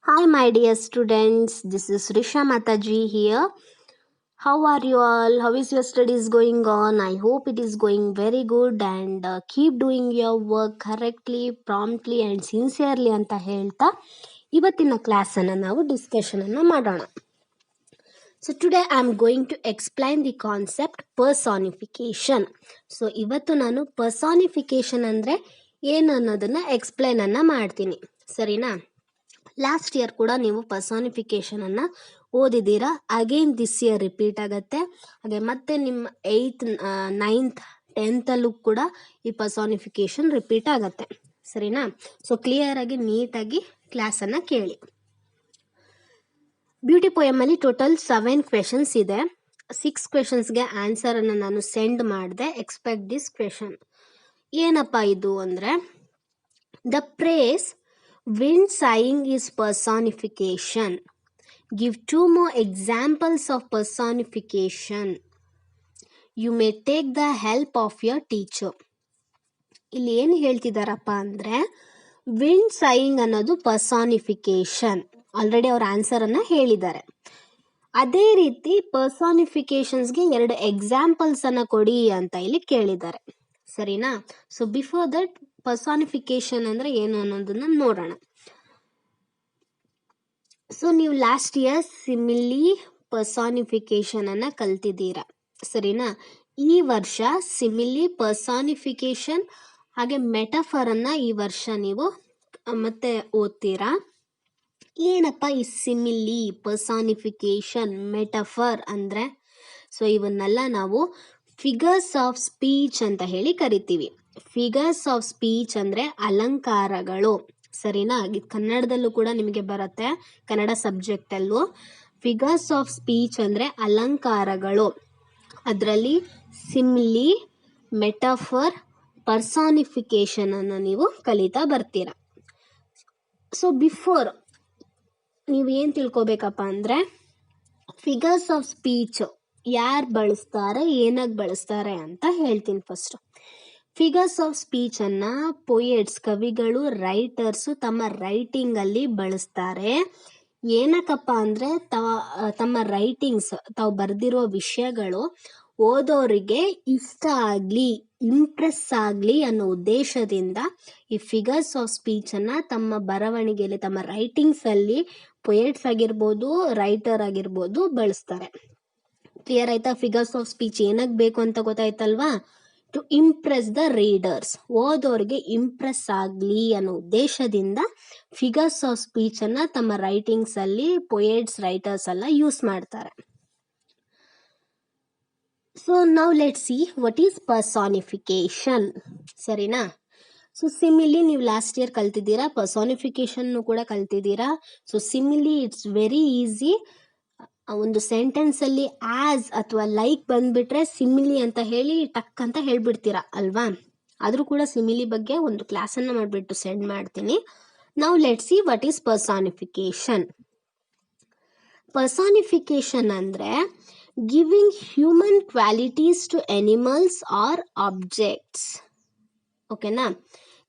Hi, my dear students. This is Risha Mataji here. How are you all? How is your studies going on? I hope it is going very good and keep doing your work correctly, promptly and sincerely ಅಂತ ಹೇಳ್ತಾ ಇವತ್ತಿನ ಕ್ಲಾಸನ್ನು ನಾವು ಡಿಸ್ಕಷನನ್ನು ಮಾಡೋಣ. So today I am going to explain the concept personification. So ಇವತ್ತು ನಾನು personification ಅಂದರೆ ಏನು ಅನ್ನೋದನ್ನು ಎಕ್ಸ್ಪ್ಲೈನ್ ಅನ್ನು ಮಾಡ್ತೀನಿ, ಸರಿನಾ? ಲಾಸ್ಟ್ ಇಯರ್ ಕೂಡ ನೀವು ಪರ್ಸಾನಿಫಿಕೇಶನ್ ಅನ್ನು ಓದಿದ್ದೀರಾ. ಅಗೇನ್ ದಿಸ್ ಇಯರ್ ರಿಪೀಟ್ ಆಗುತ್ತೆ. ಹಾಗೆ ಮತ್ತೆ ನಿಮ್ಮ 8th 9th 10th ಕೂಡ ಈ ಪರ್ಸಾನಿಫಿಕೇಶನ್ ರಿಪೀಟ್ ಆಗುತ್ತೆ, ಸರಿನಾ? ಸೊ ಕ್ಲಿಯರ್ ಆಗಿ ನೀಟಾಗಿ ಕ್ಲಾಸನ್ನು ಕೇಳಿ. ಬ್ಯೂಟಿ ಪೋಯಮ್ ಅಲ್ಲಿ ಟೋಟಲ್ 7 ಕ್ವೆಶನ್ಸ್ ಇದೆ. 6 ಕ್ವೆಶನ್ಸ್ಗೆ ಆನ್ಸರ್ ಅನ್ನು ನಾನು ಸೆಂಡ್ ಮಾಡಿದೆ. Expect this question. ಏನಪ್ಪ ಇದು ಅಂದರೆ, the phrase wind sighing is personification. Give 2 more examples of personification. You may take the help of your teacher. ಇಲ್ಲಿ ಏನು ಹೇಳ್ತಿದ್ದಾರಪ್ಪ ಅಂದರೆ, ವಿಂಡ್ ಸೈಯಿಂಗ್ ಅನ್ನೋದು ಪರ್ಸಾನಿಫಿಕೇಶನ್. ಆಲ್ರೆಡಿ ಅವ್ರ ಆನ್ಸರನ್ನು ಹೇಳಿದ್ದಾರೆ. ಅದೇ ರೀತಿ ಪರ್ಸಾನಿಫಿಕೇಶನ್ಸ್ಗೆ 2 ಎಕ್ಸಾಂಪಲ್ಸನ್ನು ಕೊಡಿ ಅಂತ ಇಲ್ಲಿ ಕೇಳಿದ್ದಾರೆ, ಸರಿನಾ? ಸೊ ಬಿಫೋರ್ ದಟ್ ಪರ್ಸಾನಿಫಿಕೇಶನ್ ಅಂದರೆ ಏನು ಅನ್ನೋದನ್ನ ನೋಡೋಣ. ಸೊ ನೀವು ಲಾಸ್ಟ್ ಇಯರ್ ಸಿಮಿಲಿ ಪರ್ಸಾನಿಫಿಕೇಶನ್ ಅನ್ನು ಕಲ್ತಿದ್ದೀರಾ, ಸರಿನಾ? ಈ ವರ್ಷ ಸಿಮಿಲಿ ಪರ್ಸಾನಿಫಿಕೇಶನ್ ಹಾಗೆ ಮೆಟಫರ್ ಅನ್ನ ಈ ವರ್ಷ ನೀವು ಮತ್ತೆ ಓದ್ತೀರಾ. ಏನಪ್ಪ ಈ ಸಿಮಿಲಿ, ಪರ್ಸಾನಿಫಿಕೇಶನ್, ಮೆಟಫರ್ ಅಂದರೆ? ಸೊ ಇವನ್ನೆಲ್ಲ ನಾವು ಫಿಗರ್ಸ್ ಆಫ್ ಸ್ಪೀಚ್ ಅಂತ ಹೇಳಿ ಕರಿತೀವಿ. ಫಿಗರ್ಸ್ ಆಫ್ ಸ್ಪೀಚ್ ಅಂದರೆ ಅಲಂಕಾರಗಳು, ಸರಿನಾ? ಕನ್ನಡದಲ್ಲೂ ಕೂಡ ನಿಮಗೆ ಬರುತ್ತೆ, ಕನ್ನಡ ಸಬ್ಜೆಕ್ಟಲ್ಲೂ. ಫಿಗರ್ಸ್ ಆಫ್ ಸ್ಪೀಚ್ ಅಂದರೆ ಅಲಂಕಾರಗಳು. ಅದರಲ್ಲಿ ಸಿಮಿಲಿ, ಮೆಟಫರ್, ಪರ್ಸಾನಿಫಿಕೇಶನ್ ಅನ್ನು ನೀವು ಕಲಿತಾ ಬರ್ತೀರ. ಸೊ ಬಿಫೋರ್ ನೀವು ಏನು ತಿಳ್ಕೊಬೇಕಪ್ಪ ಅಂದರೆ, ಫಿಗರ್ಸ್ ಆಫ್ ಸ್ಪೀಚ್ ಯಾರು ಬಳಸ್ತಾರೆ, ಏನಾಗಿ ಬಳಸ್ತಾರೆ ಅಂತ ಹೇಳ್ತೀನಿ ಫಸ್ಟ್. ಫಿಗರ್ಸ್ ಆಫ್ ಸ್ಪೀಚನ್ನು ಪೊಯೆಟ್ಸ್, ಕವಿಗಳು, ರೈಟರ್ಸು ತಮ್ಮ ರೈಟಿಂಗಲ್ಲಿ ಬಳಸ್ತಾರೆ. ಏನಕ್ಕಪ್ಪ ಅಂದರೆ ತಮ್ಮ ರೈಟಿಂಗ್ಸ್, ತಾವು ಬರೆದಿರೋ ವಿಷಯಗಳು ಓದೋರಿಗೆ ಇಷ್ಟ ಆಗಲಿ, ಇಂಪ್ರೆಸ್ ಆಗಲಿ ಅನ್ನೋ ಉದ್ದೇಶದಿಂದ ಈ ಫಿಗರ್ಸ್ ಆಫ್ ಸ್ಪೀಚನ್ನು ತಮ್ಮ ಬರವಣಿಗೆಯಲ್ಲಿ, ತಮ್ಮ ರೈಟಿಂಗ್ಸಲ್ಲಿ ಪೊಯೆಟ್ಸ್ ಆಗಿರ್ಬೋದು, ರೈಟರ್ ಆಗಿರ್ಬೋದು ಬಳಸ್ತಾರೆ. ಕ್ಲಿಯರ್ ಆಯ್ತಾ? ಫಿಗರ್ಸ್ ಆಫ್ ಸ್ಪೀಚ್ ಏನಕ್ಕೆ ಬೇಕು ಅಂತ ಗೊತ್ತಾಯ್ತಲ್ವಾ? ಟು ಇಂಪ್ರೆಸ್ ದ ರೀಡರ್ಸ್, ಓದೋರಿಗೆ ಇಂಪ್ರೆಸ್ ಆಗಲಿ ಅನ್ನೋ ಉದ್ದೇಶದಿಂದ ಫಿಗರ್ಸ್ ಆಫ್ ಸ್ಪೀಚನ್ನು ತಮ್ಮ ರೈಟಿಂಗ್ಸಲ್ಲಿ ಪೊಯೆಟ್ಸ್, ರೈಟರ್ಸ್ ಎಲ್ಲ ಯೂಸ್ ಮಾಡ್ತಾರೆ. So now let's see what is personification, ಸರಿನಾ? ಸೊ ಸಿಮಿಲಿ ನೀವು ಲಾಸ್ಟ್ ಇಯರ್ ಕಲ್ತಿದ್ದೀರಾ, ಪರ್ಸಾನಿಫಿಕೇಶನ್ನು ಕೂಡ ಕಲ್ತಿದ್ದೀರಾ. So simile it's very easy. ಒಂದು ಸೆಂಟೆನ್ಸಲ್ಲಿ ಆಸ್ ಅಥವಾ ಲೈಕ್ ಬಂದ್ಬಿಟ್ರೆ ಸಿಮಿಲಿ ಅಂತ ಹೇಳಿ ಟಕ್ ಅಂತ ಹೇಳ್ಬಿಡ್ತೀರಾ ಅಲ್ವಾ? ಆದರೂ ಕೂಡ ಸಿಮಿಲಿ ಬಗ್ಗೆ ಒಂದು ಕ್ಲಾಸನ್ನು ಮಾಡಿಬಿಟ್ಟು ಸೆಂಡ್ ಮಾಡ್ತೀನಿ. Now let's see what is personification. Personification ಅಂದರೆ giving human qualities to animals or objects. ಓಕೆನಾ?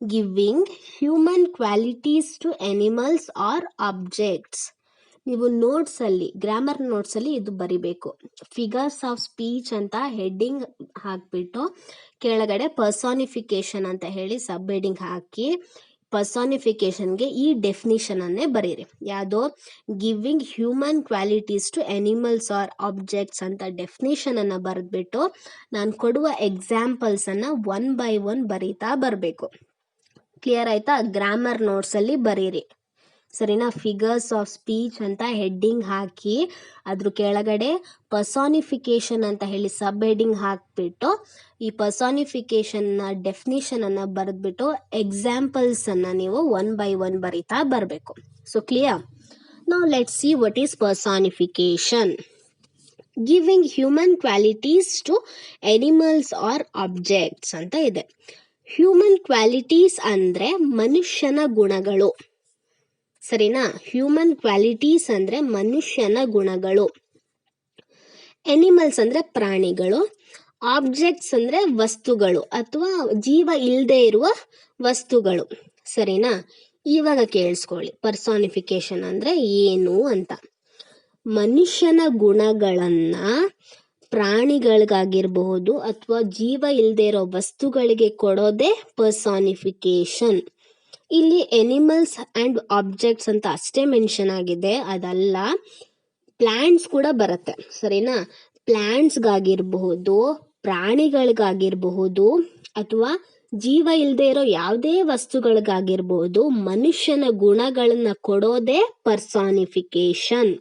Giving human qualities to animals or objects. ನೀವು ನೋಟ್ಸಲ್ಲಿ, ಗ್ರಾಮರ್ ನೋಟ್ಸಲ್ಲಿ ಇದು ಬರಿಬೇಕು. ಫಿಗರ್ಸ್ ಆಫ್ ಸ್ಪೀಚ್ ಅಂತ ಹೆಡ್ಡಿಂಗ್ ಹಾಕಿಬಿಟ್ಟು ಕೆಳಗಡೆ ಪರ್ಸಾನಿಫಿಕೇಶನ್ ಅಂತ ಹೇಳಿ ಸಬ್ ಹೆಡ್ಡಿಂಗ್ ಹಾಕಿ ಪರ್ಸಾನಿಫಿಕೇಶನ್ಗೆ ಈ ಡೆಫಿನಿಷನನ್ನೇ ಬರೀರಿ. ಯಾವುದೋ giving human qualities to animals or objects ಅಂತ ಡೆಫಿನಿಷನನ್ನು ಬರೆದ್ಬಿಟ್ಟು ನಾನು ಕೊಡುವ ಎಕ್ಸಾಂಪಲ್ಸನ್ನು 1 by 1 ಬರೀತಾ ಬರಬೇಕು. ಕ್ಲಿಯರ್ ಆಯ್ತಾ? ಗ್ರಾಮರ್ ನೋಟ್ಸಲ್ಲಿ ಬರೀರಿ, ಸರಿನಾ? ಫಿಗರ್ಸ್ ಆಫ್ ಸ್ಪೀಚ್ ಅಂತ ಹೆಡ್ಡಿಂಗ್ ಹಾಕಿ ಅದ್ರ ಕೆಳಗಡೆ ಪರ್ಸಾನಿಫಿಕೇಶನ್ ಅಂತ ಹೇಳಿ ಸಬ್ ಹೆಡ್ಡಿಂಗ್ ಹಾಕಿಬಿಟ್ಟು ಈ ಪರ್ಸಾನಿಫಿಕೇಶನ್ನ ಡೆಫಿನಿಷನನ್ನು ಬರೆದ್ಬಿಟ್ಟು ಎಕ್ಸಾಂಪಲ್ಸನ್ನು ನೀವು 1 by 1 ಬರೀತಾ ಬರಬೇಕು. So clear? Now let's see what is personification. Giving human qualities to animals or objects ಅಂತ ಇದೆ. ಹ್ಯೂಮನ್ ಕ್ವಾಲಿಟೀಸ್ ಅಂದರೆ ಮನುಷ್ಯನ ಗುಣಗಳು, ಸರಿನಾ? ಹ್ಯೂಮನ್ ಕ್ವಾಲಿಟೀಸ್ ಅಂದರೆ ಮನುಷ್ಯನ ಗುಣಗಳು. ಎನಿಮಲ್ಸ್ ಅಂದರೆ ಪ್ರಾಣಿಗಳು. ಆಬ್ಜೆಕ್ಟ್ಸ್ ಅಂದರೆ ವಸ್ತುಗಳು ಅಥವಾ ಜೀವ ಇಲ್ಲದೆ ಇರುವ ವಸ್ತುಗಳು, ಸರಿನಾ? ಇವಾಗ ಕೇಳಿಸ್ಕೊಳ್ಳಿ, ಪರ್ಸಾನಿಫಿಕೇಶನ್ ಅಂದರೆ ಏನು ಅಂತ. ಮನುಷ್ಯನ ಗುಣಗಳನ್ನ ಪ್ರಾಣಿಗಳಿಗಾಗಿರಬಹುದು ಅಥವಾ ಜೀವ ಇಲ್ಲದೆ ಇರೋ ವಸ್ತುಗಳಿಗೆ ಕೊಡೋದೇ ಪರ್ಸಾನಿಫಿಕೇಶನ್. ಇಲ್ಲಿ ಎನಿಮಲ್ಸ್ ಆ್ಯಂಡ್ ಆಬ್ಜೆಕ್ಟ್ಸ್ ಅಂತ ಅಷ್ಟೇ ಮೆನ್ಷನ್ ಆಗಿದೆ, ಅದಲ್ಲ ಪ್ಲ್ಯಾಂಟ್ಸ್ ಕೂಡ ಬರುತ್ತೆ, ಸರಿನಾ. ಪ್ಲ್ಯಾಂಟ್ಸ್ಗಾಗಿರಬಹುದು, ಪ್ರಾಣಿಗಳಿಗಾಗಿರಬಹುದು ಅಥವಾ ಜೀವ ಇಲ್ಲದೆ ಇರೋ ಯಾವುದೇ ವಸ್ತುಗಳಿಗಾಗಿರ್ಬಹುದು ಮನುಷ್ಯನ ಗುಣಗಳನ್ನ ಕೊಡೋದೇ ಪರ್ಸಾನಿಫಿಕೇಶನ್.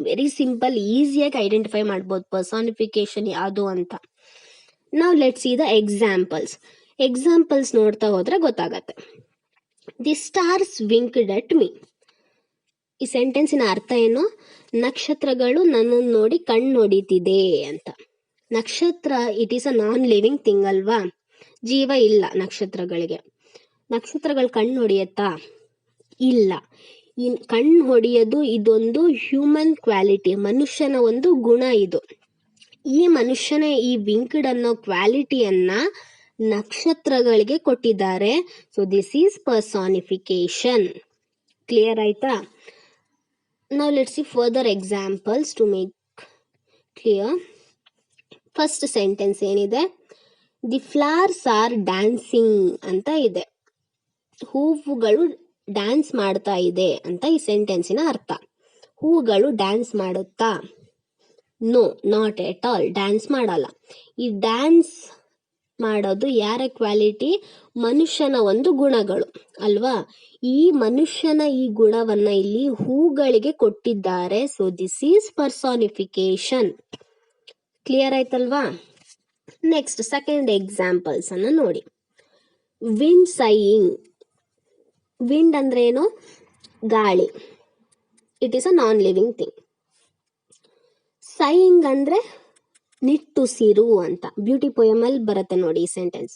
ವೆರಿ ಸಿಂಪಲ್, ಈಸಿಯಾಗಿ ಐಡೆಂಟಿಫೈ ಮಾಡ್ಬೋದು ಪರ್ಸಾನಿಫಿಕೇಶನ್ ಯಾವುದು ಅಂತ. ನಾವು ಲೆಟ್ಸ್ ಸಿ ದ ಎಕ್ಸಾಂಪಲ್ಸ್ ನೋಡ್ತಾ ಹೋದ್ರೆ ಗೊತ್ತಾಗತ್ತೆ. The stars winked at me. ಈ ಸೆಂಟೆನ್ಸಿನ ಅರ್ಥ ಏನು? ನಕ್ಷತ್ರಗಳು ನನ್ನನ್ನು ನೋಡಿ ಕಣ್ಣು ನೋಡಿತಿದೆ ಅಂತ. ನಕ್ಷತ್ರ it is a non living thing ಅಲ್ವಾ, ಜೀವ ಇಲ್ಲ ನಕ್ಷತ್ರಗಳಿಗೆ. ನಕ್ಷತ್ರಗಳು ಕಣ್ಣು ಹೊಡೆಯತ್ತಾ? ಇಲ್ಲ. ಈ ಕಣ್ಣು ಹೊಡೆಯೋದು ಇದೊಂದು ಹ್ಯೂಮನ್ ಕ್ವಾಲಿಟಿ, ಮನುಷ್ಯನ ಒಂದು ಗುಣ ಇದು. ಈ ಮನುಷ್ಯನ ಈ ವಿಂಕ್ಡ್ ಅನ್ನೋ ಕ್ವಾಲಿಟಿಯನ್ನ ನಕ್ಷತ್ರಗಳಿಗೆ ಕೊಟ್ಟಿದ್ದಾರೆ. So this is personification. Clear ಆಯ್ತಾ? ನಾವು let's see further examples to make clear. First sentence ಏನಿದೆ? ದಿ ಫ್ಲವರ್ಸ್ ಆರ್ ಡ್ಯಾನ್ಸಿಂಗ್ ಅಂತ ಇದೆ. ಹೂವುಗಳು ಡ್ಯಾನ್ಸ್ ಮಾಡ್ತಾ ಇದೆ ಅಂತ ಈ ಸೆಂಟೆನ್ಸಿನ ಅರ್ಥ. ಹೂವುಗಳು ಡ್ಯಾನ್ಸ್ ಮಾಡುತ್ತಾ? No, not at all, dance ಮಾಡಲ್ಲ. ಈ ಡ್ಯಾನ್ಸ್ ಮಾಡೋದು ಯಾರ ಕ್ವಾಲಿಟಿ? ಮನುಷ್ಯನ ಒಂದು ಗುಣಗಳು ಅಲ್ವಾ. ಈ ಮನುಷ್ಯನ ಈ ಗುಣವನ್ನ ಇಲ್ಲಿ ಹೂಗಳಿಗೆ ಕೊಟ್ಟಿದ್ದಾರೆ. So this is personification. Clear ಆಯ್ತಲ್ವಾ? ನೆಕ್ಸ್ಟ್ ಸೆಕೆಂಡ್ ಎಕ್ಸಾಂಪಲ್ಸ್ ಅನ್ನು ನೋಡಿ. Wind saying. ವಿಂಡ್ ಅಂದ್ರೆ ಏನು? ಗಾಳಿ. It is a non living thing. Saying ಅಂದ್ರೆ ನಿಟ್ಟುಸಿರು ಅಂತ. ಬ್ಯೂಟಿ ಪೋಯಮ್ ಅಲ್ಲಿ ಬರುತ್ತೆ ನೋಡಿ ಈ ಸೆಂಟೆನ್ಸ್.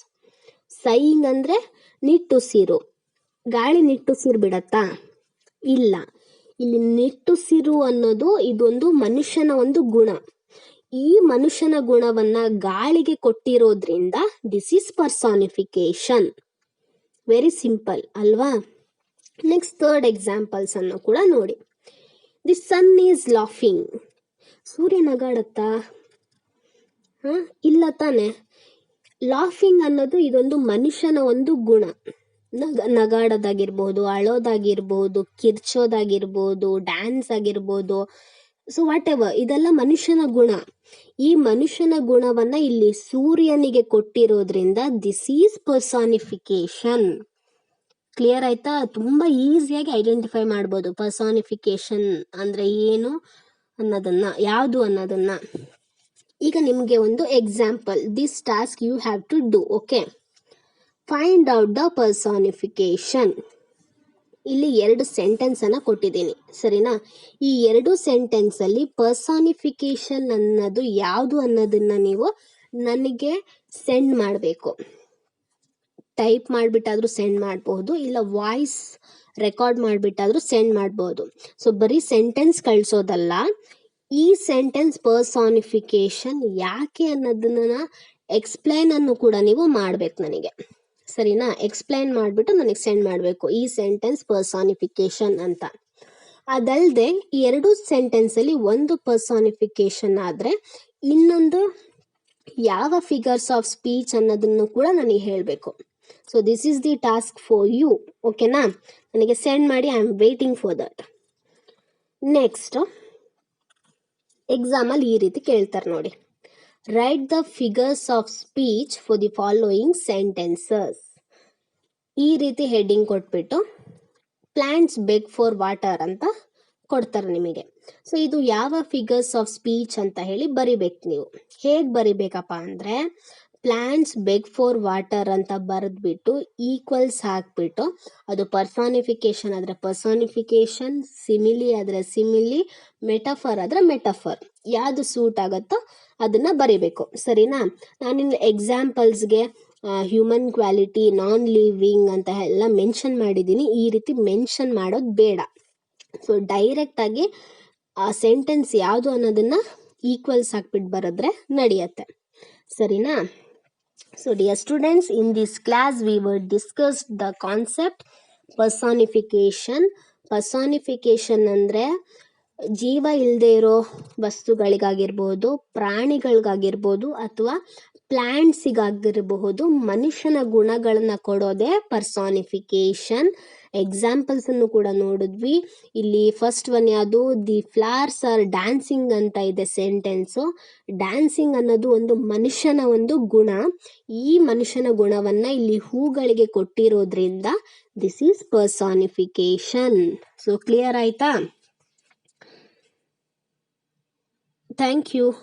ಸೈಯಿಂಗ್ ಅಂದ್ರೆ ನಿಟ್ಟುಸಿರು. ಗಾಳಿ ನಿಟ್ಟುಸಿರು ಬಿಡತ್ತಾ? ಇಲ್ಲ. ಇಲ್ಲಿ ನಿಟ್ಟುಸಿರು ಅನ್ನೋದು ಇದೊಂದು ಮನುಷ್ಯನ ಒಂದು ಗುಣ. ಈ ಮನುಷ್ಯನ ಗುಣವನ್ನ ಗಾಳಿಗೆ ಕೊಟ್ಟಿರೋದ್ರಿಂದ this is personification. Very simple ಅಲ್ವಾ? ನೆಕ್ಸ್ಟ್ ಥರ್ಡ್ ಎಕ್ಸಾಂಪಲ್ಸ್ ಅನ್ನು ಕೂಡ ನೋಡಿ. The sun is laughing. ಸೂರ್ಯ ನಗಾಡುತ್ತಾ? ಇಲ್ಲ ತಾನೆ. ಲಾಫಿಂಗ್ ಅನ್ನೋದು ಇದೊಂದು ಮನುಷ್ಯನ ಒಂದು ಗುಣ. ನಗಾಡೋದಾಗಿರ್ಬೋದು, ಅಳೋದಾಗಿರ್ಬೋದು, ಕಿರ್ಚೋದಾಗಿರ್ಬೋದು, ಡ್ಯಾನ್ಸ್ ಆಗಿರ್ಬೋದು, ಸೊ ವಾಟ್ ಎವರ್, ಇದೆಲ್ಲ ಮನುಷ್ಯನ ಗುಣ. ಈ ಮನುಷ್ಯನ ಗುಣವನ್ನ ಇಲ್ಲಿ ಸೂರ್ಯನಿಗೆ ಕೊಟ್ಟಿರೋದ್ರಿಂದ ದಿಸ್ ಈಸ್ ಪರ್ಸಾನಿಫಿಕೇಶನ್. ಕ್ಲಿಯರ್ ಆಯ್ತಾ? ತುಂಬಾ ಈಸಿಯಾಗಿ ಐಡೆಂಟಿಫೈ ಮಾಡ್ಬೋದು ಪರ್ಸಾನಿಫಿಕೇಶನ್ ಅಂದ್ರೆ ಏನು ಅನ್ನೋದನ್ನ, ಯಾವುದು ಅನ್ನೋದನ್ನ. ಈಗ ನಿಮಗೆ ಒಂದು example, this task you have to do. Okay, find out the personification. ಇಲ್ಲಿ 2 ಸೆಂಟೆನ್ಸ್ ಅನ್ನ ಕೊಟ್ಟಿದ್ದೀನಿ, ಸರಿನಾ. ಈ 2 ಸೆಂಟೆನ್ಸ್ ಅಲ್ಲಿ ಪರ್ಸಾನಿಫಿಕೇಶನ್ ಅನ್ನೋದು ಯಾವುದು ಅನ್ನೋದನ್ನ ನೀವು ನನಗೆ ಸೆಂಡ್ ಮಾಡಬೇಕು. ಟೈಪ್ ಮಾಡಿಬಿಟ್ಟಾದ್ರೂ ಸೆಂಡ್ ಮಾಡಬಹುದು, ಇಲ್ಲ ವಾಯ್ಸ್ ರೆಕಾರ್ಡ್ ಮಾಡಿಬಿಟ್ಟಾದ್ರೂ ಸೆಂಡ್ ಮಾಡಬಹುದು. ಸೊ ಬರೀ ಸೆಂಟೆನ್ಸ್ ಕಳಿಸೋದಲ್ಲ, ಈ ಸೆಂಟೆನ್ಸ್ ಪರ್ಸಾನಿಫಿಕೇಶನ್ ಯಾಕೆ ಅನ್ನೋದನ್ನ ಎಕ್ಸ್ಪ್ಲೈನ್ ಅನ್ನು ಕೂಡ ನೀವು ಮಾಡಬೇಕು ನನಗೆ, ಸರಿನಾ. ಎಕ್ಸ್ಪ್ಲೈನ್ ಮಾಡಿಬಿಟ್ಟು ನನಗೆ ಸೆಂಡ್ ಮಾಡಬೇಕು ಈ ಸೆಂಟೆನ್ಸ್ ಪರ್ಸಾನಿಫಿಕೇಶನ್ ಅಂತ. ಅದಲ್ಲದೆ ಈ 2 ಸೆಂಟೆನ್ಸ್ ಅಲ್ಲಿ ಒಂದು ಪರ್ಸಾನಿಫಿಕೇಶನ್ ಆದ್ರೆ ಇನ್ನೊಂದು ಯಾವ ಫಿಗರ್ಸ್ ಆಫ್ ಸ್ಪೀಚ್ ಅನ್ನೋದನ್ನು ಕೂಡ ನನಗೆ ಹೇಳಬೇಕು. So this is the task for you. ಓಕೆನಾ? ನನಗೆ ಸೆಂಡ್ ಮಾಡಿ, I am waiting for that. Next ಎಕ್ಸಾಮಲ್ಲಿ ಈ ರೀತಿ ಕೇಳ್ತಾರೆ ನೋಡಿ. Write the figures of speech for the following sentences. ಈ ರೀತಿ ಹೆಡ್ಡಿಂಗ್ ಕೊಟ್ಬಿಟ್ಟು ಪ್ಲಾಂಟ್ಸ್ ಬೆಗ್ ಫಾರ್ ವಾಟರ್ ಅಂತ ಕೊಡ್ತಾರೆ ನಿಮಗೆ. ಸೊ ಇದು ಯಾವ ಫಿಗರ್ಸ್ ಆಫ್ ಸ್ಪೀಚ್ ಅಂತ ಹೇಳಿ ಬರಿಬೇಕು ನೀವು. ಹೇಗೆ ಬರಿಬೇಕಪ್ಪ ಅಂದರೆ, ಪ್ಲಾಂಟ್ಸ್ ಬೆಗ್ ಫಾರ್ ವಾಟರ್ ಅಂತ ಬರೆದ್ಬಿಟ್ಟು ಈಕ್ವಲ್ಸ್ ಹಾಕ್ಬಿಟ್ಟು, ಅದು ಪರ್ಸಾನಿಫಿಕೇಶನ್ ಆದರೆ ಪರ್ಸಾನಿಫಿಕೇಶನ್, ಸಿಮಿಲಿ ಆದರೆ ಸಿಮಿಲಿ, ಮೆಟಫರ್ ಆದರೆ ಮೆಟಫರ್, ಯಾವುದು ಸೂಟ್ ಆಗುತ್ತೋ ಅದನ್ನ ಬರಿಬೇಕು, ಸರಿನಾ. ನಾನಿನ್ನು ಎಕ್ಸಾಂಪಲ್ಸ್ಗೆ ಹ್ಯೂಮನ್ ಕ್ವಾಲಿಟಿ, ನಾನ್ ಲಿವಿಂಗ್ ಅಂತ ಎಲ್ಲ ಮೆನ್ಷನ್ ಮಾಡಿದ್ದೀನಿ. ಈ ರೀತಿ ಮೆನ್ಷನ್ ಮಾಡೋದು ಬೇಡ. ಸೊ ಡೈರೆಕ್ಟಾಗಿ ಆ ಸೆಂಟೆನ್ಸ್ ಯಾವುದು ಅನ್ನೋದನ್ನ ಈಕ್ವಲ್ಸ್ ಹಾಕ್ಬಿಟ್ಟು ಬರೆದ್ರೆ ನಡೆಯುತ್ತೆ, ಸರಿನಾ. So dear students, in this class we were discussed the concept personification ಅಂದರೆ ಜೀವ ಇಲ್ಲದೆ ಇರೋ ವಸ್ತುಗಳಿಗಾಗಿರ್ಬೋದು, ಪ್ರಾಣಿಗಳಿಗಾಗಿರ್ಬೋದು ಅಥವಾ ಪ್ಲ್ಯಾಂಟ್ಸಿಗಾಗಿರಬಹುದು ಮನುಷ್ಯನ ಗುಣಗಳನ್ನ ಕೊಡೋದೇ ಪರ್ಸಾನಿಫಿಕೇಶನ್. ಎಕ್ಸಾಂಪಲ್ಸ್ ಅನ್ನು ಕೂಡ ನೋಡಿದ್ವಿ. ಇಲ್ಲಿ ಫಸ್ಟ್ ಒನ್ ಯಾವುದು, ದಿ ಫ್ಲವರ್ಸ್ ಆರ್ ಡ್ಯಾನ್ಸಿಂಗ್ ಅಂತ ಇದೆ ಸೆಂಟೆನ್ಸು. ಡ್ಯಾನ್ಸಿಂಗ್ ಅನ್ನೋದು ಒಂದು ಮನುಷ್ಯನ ಒಂದು ಗುಣ. ಈ ಮನುಷ್ಯನ ಗುಣವನ್ನ ಇಲ್ಲಿ ಹೂಗಳಿಗೆ ಕೊಟ್ಟಿರೋದ್ರಿಂದ this is personification. So clear ಆಯ್ತಾ? Thank you.